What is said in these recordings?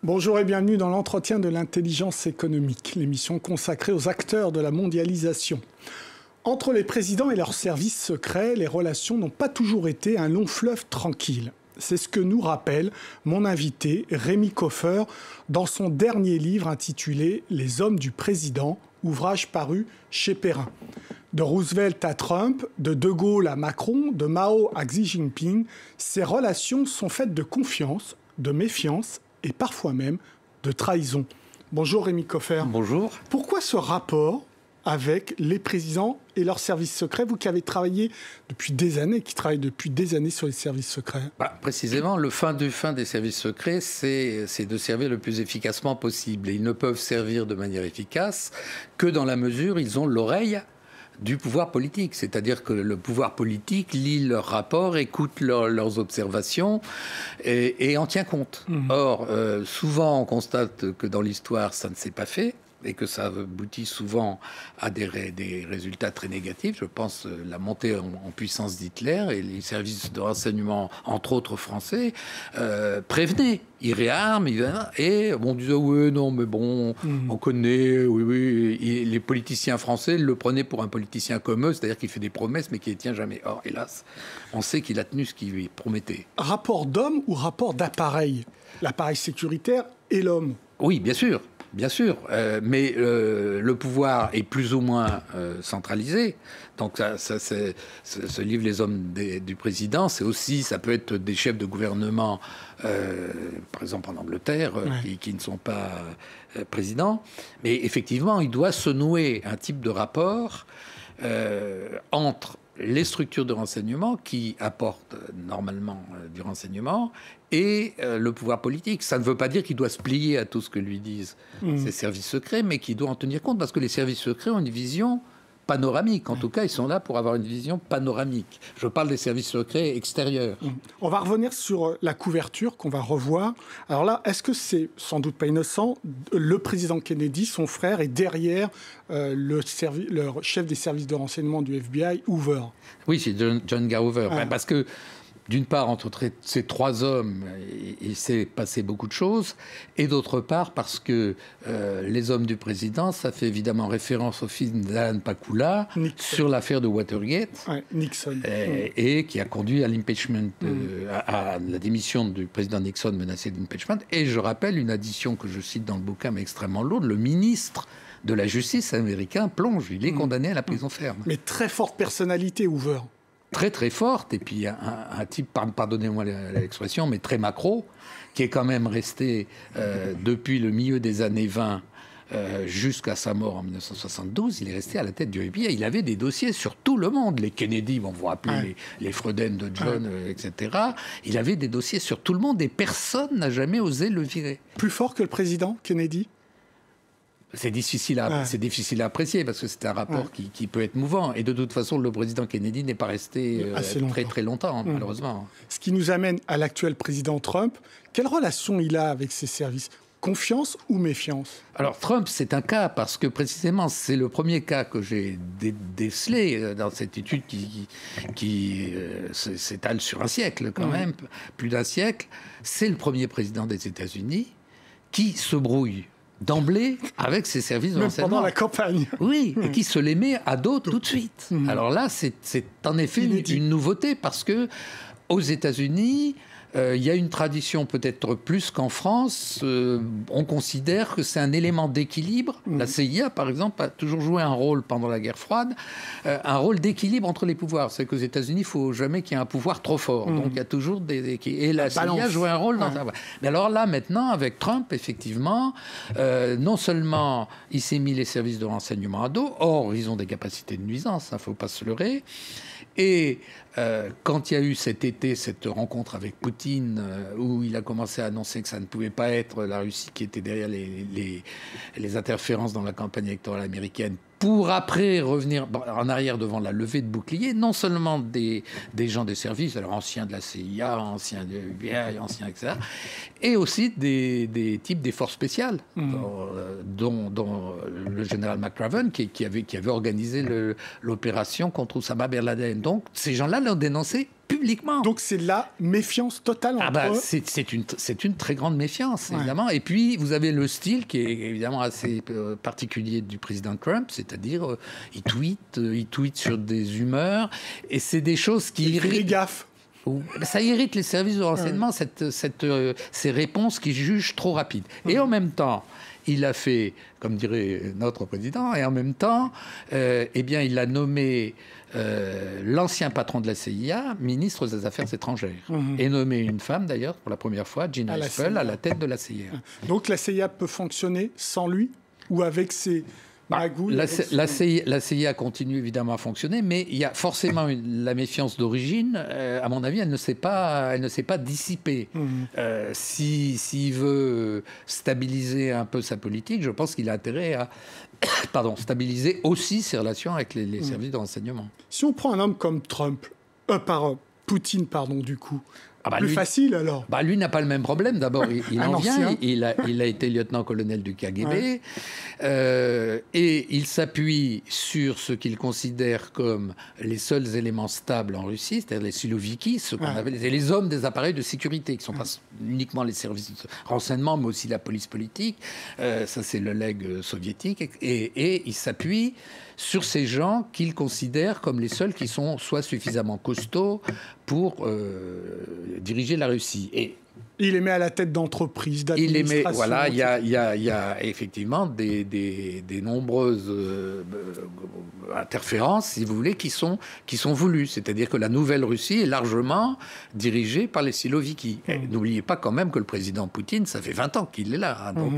Bonjour et bienvenue dans l'entretien de l'intelligence économique, l'émission consacrée aux acteurs de la mondialisation. Entre les présidents et leurs services secrets, les relations n'ont pas toujours été un long fleuve tranquille. C'est ce que nous rappelle mon invité Rémi Coffer dans son dernier livre intitulé « Les hommes du président », ouvrage paru chez Perrin. De Roosevelt à Trump, de De Gaulle à Macron, de Mao à Xi Jinping, ces relations sont faites de confiance, de méfiance et parfois même de trahison. Bonjour Rémi Coffer. Bonjour. Pourquoi ce rapport avec les présidents et leurs services secrets, vous qui avez travaillé depuis des années, qui travaillez depuis des années sur les services secrets? Précisément, le fin des services secrets, c'est de servir le plus efficacement possible. Et ils ne peuvent servir de manière efficace que dans la mesure où ils ont l'oreille du pouvoir politique. C'est-à-dire que le pouvoir politique lit leurs rapports, écoute leurs observations et en tient compte. Or, souvent, on constate que dans l'histoire, ça ne s'est pas fait et que ça aboutit souvent à des résultats très négatifs. Je pense la montée en puissance d'Hitler et les services de renseignement, entre autres français, prévenaient. Ils réarment, et on disait oui, non, mais bon, on connaît, oui. Et les politiciens français le prenaient pour un politicien comme eux, c'est-à-dire qu'il fait des promesses mais qui les tient jamais. Or, hélas, on sait qu'il a tenu ce qu'il lui promettait. Rapport d'homme ou rapport d'appareil? L'appareil sécuritaire et l'homme? Oui, bien sûr. Bien sûr, mais le pouvoir est plus ou moins centralisé. Donc ce livre, Les hommes du président, ça peut être des chefs de gouvernement, par exemple en Angleterre, qui ne sont pas présidents. Mais effectivement, il doit se nouer un type de rapport entre les structures de renseignement qui apportent normalement du renseignement et le pouvoir politique. Ça ne veut pas dire qu'il doit se plier à tout ce que lui disent ces services secrets, mais qu'il doit en tenir compte, parce que les services secrets ont une vision panoramique. En tout cas, ils sont là pour avoir une vision panoramique. Je parle des services secrets extérieurs. On va revenir sur la couverture qu'on va revoir. Alors là, est-ce que c'est, sans doute pas innocent, le président Kennedy, son frère, est derrière le chef des services de renseignement du FBI, Hoover? Oui, c'est John G. Hoover. Parce que d'une part, entre ces trois hommes, il s'est passé beaucoup de choses, et d'autre part, parce que les hommes du président, ça fait évidemment référence au film d'Alan Pakula sur l'affaire de Watergate, Nixon, et qui a conduit à l'impeachment, à la démission du président Nixon menacé d'impeachment. Et je rappelle une addition que je cite dans le bouquin, mais extrêmement lourde, le ministre de la justice américain plonge, il est condamné à la prison ferme. Mais très forte personnalité, Hoover. Très très forte, et puis un type, pardonnez-moi l'expression, mais très macro, qui est quand même resté depuis le milieu des années 20 jusqu'à sa mort en 1972, il est resté à la tête du FBI. Il avait des dossiers sur tout le monde, les Kennedy, on vous rappelle les Freuden de John, etc. Il avait des dossiers sur tout le monde et personne n'a jamais osé le virer. Plus fort que le président Kennedy? C'est difficile à apprécier parce que c'est un rapport qui peut être mouvant. Et de toute façon, le président Kennedy n'est pas resté très très longtemps, malheureusement. Ce qui nous amène à l'actuel président Trump. Quelle relation il a avec ses services? Confiance ou méfiance? Alors Trump, c'est un cas parce que précisément, c'est le premier cas que j'ai décelé dans cette étude qui s'étale sur un siècle quand même, plus d'un siècle. C'est le premier président des États-Unis qui se brouille d'emblée avec ses services de renseignement. Pendant la campagne. Oui, et qui se les met à dos tout de suite. Alors là, c'est en effet une nouveauté parce que aux États-Unis, il y a une tradition peut-être plus qu'en France. On considère que c'est un élément d'équilibre. La CIA, par exemple, a toujours joué un rôle pendant la guerre froide, un rôle d'équilibre entre les pouvoirs. C'est qu'aux États-Unis, il ne faut jamais qu'il y ait un pouvoir trop fort. Donc il y a toujours des... Et la CIA joue un rôle dans ça. Mais alors là, maintenant, avec Trump, effectivement, non seulement il s'est mis les services de renseignement à dos, or, ils ont des capacités de nuisance, il ne faut pas se leurrer. Et quand il y a eu cet été cette rencontre avec Poutine, où il a commencé à annoncer que ça ne pouvait pas être la Russie qui était derrière les interférences dans la campagne électorale américaine, pour après revenir en arrière devant la levée de boucliers, non seulement des gens des services, alors anciens de la CIA, anciens de FBI, anciens, etc., et aussi des types des forces spéciales, dont le général McRaven, qui avait organisé l'opération contre Oussama Ben Laden. Donc, ces gens-là l'ont dénoncé publiquement. Donc c'est la méfiance totale entre eux. C'est une très grande méfiance, évidemment. Et puis, vous avez le style qui est évidemment assez particulier du président Trump, c'est-à-dire il tweet sur des humeurs, et c'est des choses qui irritent. Il fait gaffe. Ça irrite les services de renseignement, ces réponses qui jugent trop rapides. Et en même temps, il a fait, comme dirait notre président, et en même temps, il a nommé l'ancien patron de la CIA ministre des Affaires étrangères. Et nommé une femme, d'ailleurs, pour la première fois, Gina Haspel, à la tête de la CIA. Donc la CIA peut fonctionner sans lui ou avec ses... La CIA continue évidemment à fonctionner, mais il y a forcément la méfiance d'origine. À mon avis, elle ne s'est pas dissipée. S'il veut stabiliser un peu sa politique, je pense qu'il a intérêt à stabiliser aussi ses relations avec les services de renseignement. Si on prend un homme comme Poutine, du coup... plus facile alors. Lui n'a pas le même problème. D'abord, il en vient. Il a été lieutenant-colonel du KGB. Et il s'appuie sur ce qu'il considère comme les seuls éléments stables en Russie, c'est-à-dire les siloviki, ce qu'on appelle les hommes des appareils de sécurité, qui ne sont pas uniquement les services de renseignement, mais aussi la police politique. Ça, c'est le legs soviétique. Et il s'appuie sur ces gens qu'il considère comme les seuls qui sont soit suffisamment costauds pour diriger la Russie. Et il les met à la tête d'entreprises, d'administrations. Voilà, il y a effectivement des nombreuses interférences, si vous voulez, qui sont voulues. C'est-à-dire que la nouvelle Russie est largement dirigée par les siloviki. N'oubliez pas quand même que le président Poutine, ça fait 20 ans qu'il est là. Donc,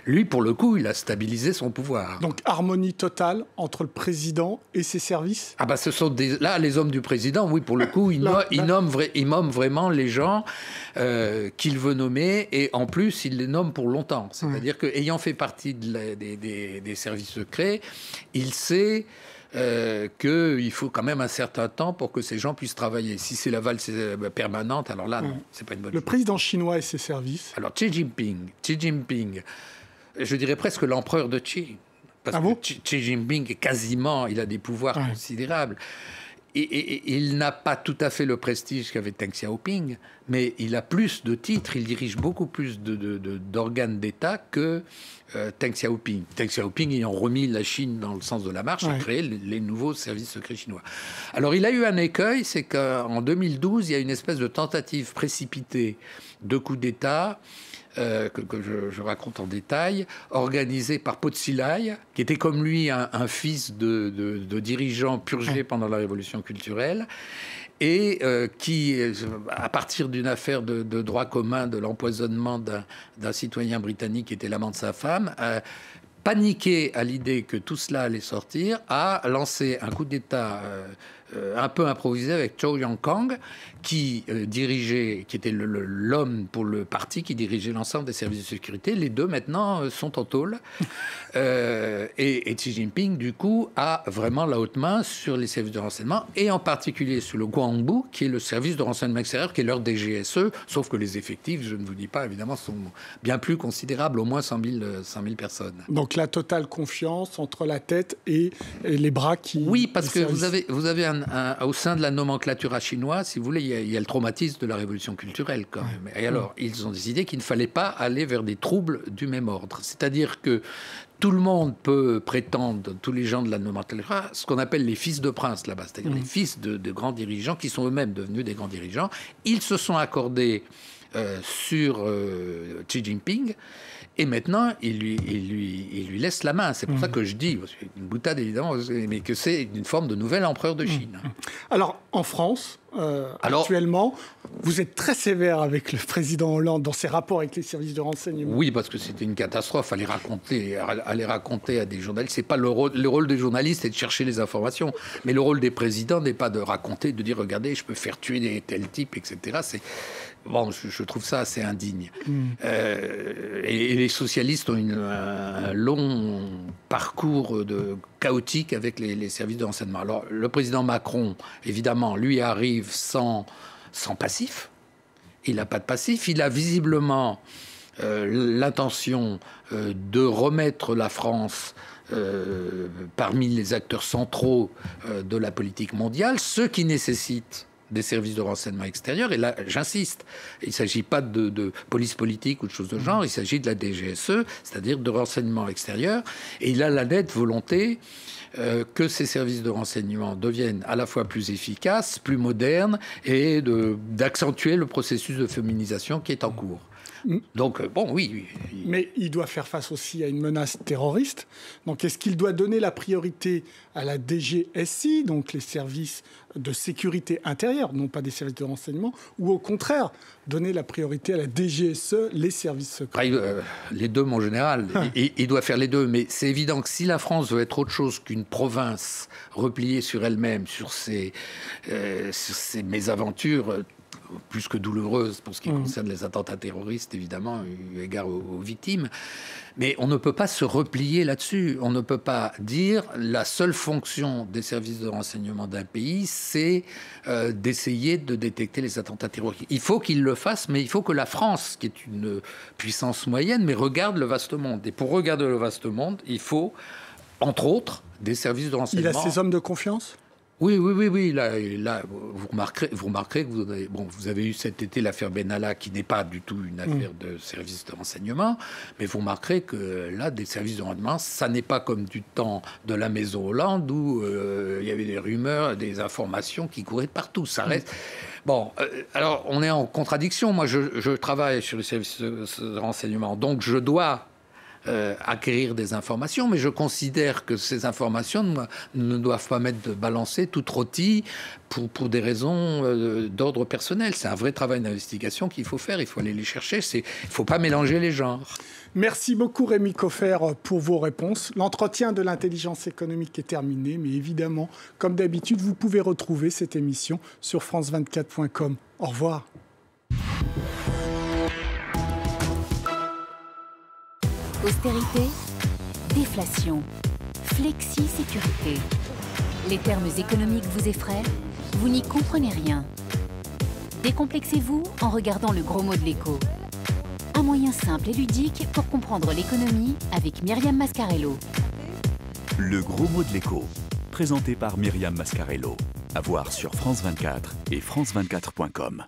lui, pour le coup, il a stabilisé son pouvoir. Donc, harmonie totale entre le président et ses services ? Ce sont là, les hommes du président, oui, pour le coup, il nomme vraiment les gens qu'il veut nommer, et en plus, il les nomme pour longtemps. C'est-à-dire qu'ayant fait partie des services secrets, il sait qu'il faut quand même un certain temps pour que ces gens puissent travailler. Si c'est la valse permanente, alors là, non, c'est pas une bonne chose. Le président chinois et ses services ? Alors, Xi Jinping, je dirais presque l'empereur de Xi. Parce que Xi Jinping, quasiment, il a des pouvoirs considérables. Et il n'a pas tout à fait le prestige qu'avait Deng Xiaoping, mais il a plus de titres, il dirige beaucoup plus d'organes d'État que Deng Xiaoping. Deng Xiaoping ayant remis la Chine dans le sens de la marche et créé les nouveaux services secrets chinois. Alors il a eu un écueil, c'est qu'en 2012, il y a une espèce de tentative précipitée de coup d'État que je raconte en détail, organisé par Potsilai, qui était comme lui un fils de dirigeant purgé pendant la Révolution culturelle, et qui, à partir d'une affaire de droit commun, de l'empoisonnement d'un citoyen britannique qui était l'amant de sa femme, paniqué à l'idée que tout cela allait sortir, a lancé un coup d'État un peu improvisé avec Zhou Yongkang, qui était l'homme pour le parti qui dirigeait l'ensemble des services de sécurité. Les deux, maintenant, sont en tôle. Et Xi Jinping, du coup, a vraiment la haute main sur les services de renseignement, et en particulier sur le Guangbu, qui est le service de renseignement extérieur, qui est leur DGSE, sauf que les effectifs, je ne vous dis pas, évidemment, sont bien plus considérables, au moins 100 000 personnes. Donc la totale confiance entre la tête et les bras qui... Oui, parce que vous avez au sein de la nomenclature chinoise, si vous voulez, il y a le traumatisme de la révolution culturelle quand même. Et alors, ils ont décidé qu'il ne fallait pas aller vers des troubles du même ordre. C'est-à-dire que tout le monde peut prétendre, tous les gens de la nomenclature, ce qu'on appelle les fils de princes là-bas, c'est-à-dire les fils de grands dirigeants qui sont eux-mêmes devenus des grands dirigeants. Ils se sont accordés sur Xi Jinping. Et maintenant, il lui laisse la main. C'est pour ça que je dis, une boutade évidemment, mais que c'est une forme de nouvel empereur de Chine. Alors, en France, actuellement, vous êtes très sévère avec le président Hollande dans ses rapports avec les services de renseignement. Oui, parce que c'était une catastrophe à les raconter à des journalistes. C'est pas le rôle des journalistes, c'est de chercher les informations. Mais le rôle des présidents n'est pas de raconter, de dire, regardez, je peux faire tuer tel type, etc. Bon, je trouve ça assez indigne. Et les socialistes ont un long parcours chaotique avec les services de renseignement. Alors, le président Macron, évidemment, lui arrive sans passif. Il n'a pas de passif. Il a visiblement l'intention de remettre la France parmi les acteurs centraux de la politique mondiale, ce qui nécessite des services de renseignement extérieur. Et là, j'insiste, il ne s'agit pas de police politique ou de choses de genre, il s'agit de la DGSE, c'est-à-dire de renseignement extérieur. Et il a la nette volonté que ces services de renseignement deviennent à la fois plus efficaces, plus modernes, et d'accentuer le processus de féminisation qui est en cours. Donc, bon, oui. Mais il doit faire face aussi à une menace terroriste. Donc, est-ce qu'il doit donner la priorité à la DGSI, donc les services de sécurité intérieure, non pas des services de renseignement, ou au contraire, donner la priorité à la DGSE, les services secrets? Les deux, mon général. Il doit faire les deux. Mais c'est évident que si la France veut être autre chose qu'une province repliée sur elle-même, sur ses mésaventures plus que douloureuse pour ce qui concerne les attentats terroristes, évidemment, eu égard aux victimes. Mais on ne peut pas se replier là-dessus. On ne peut pas dire la seule fonction des services de renseignement d'un pays, c'est d'essayer de détecter les attentats terroristes. Il faut qu'ils le fassent, mais il faut que la France, qui est une puissance moyenne, mais regarde le vaste monde. Et pour regarder le vaste monde, il faut, entre autres, des services de renseignement. Il a ses hommes de confiance ? Oui. Là, vous remarquerez que vous avez eu cet été l'affaire Benalla, qui n'est pas du tout une affaire de services de renseignement, mais vous remarquerez que là, des services de renseignement, ça n'est pas comme du temps de la Maison Hollande où il y avait des rumeurs, des informations qui couraient de partout. Ça reste... Bon, alors on est en contradiction. Moi, je travaille sur les services de renseignement, donc je dois acquérir des informations, mais je considère que ces informations ne doivent pas m'être balancées toutes rôties pour des raisons d'ordre personnel. C'est un vrai travail d'investigation qu'il faut faire, il faut aller les chercher, il ne faut pas mélanger les genres. Merci beaucoup Rémi Coffer pour vos réponses. L'entretien de l'intelligence économique est terminé, mais évidemment, comme d'habitude, vous pouvez retrouver cette émission sur france24.com. Au revoir. Austérité, déflation, flexi-sécurité. Les termes économiques vous effraient? Vous n'y comprenez rien. Décomplexez-vous en regardant le gros mot de l'écho. Un moyen simple et ludique pour comprendre l'économie avec Myriam Mascarello. Le gros mot de l'écho, présenté par Myriam Mascarello. À voir sur France 24 et france24.com.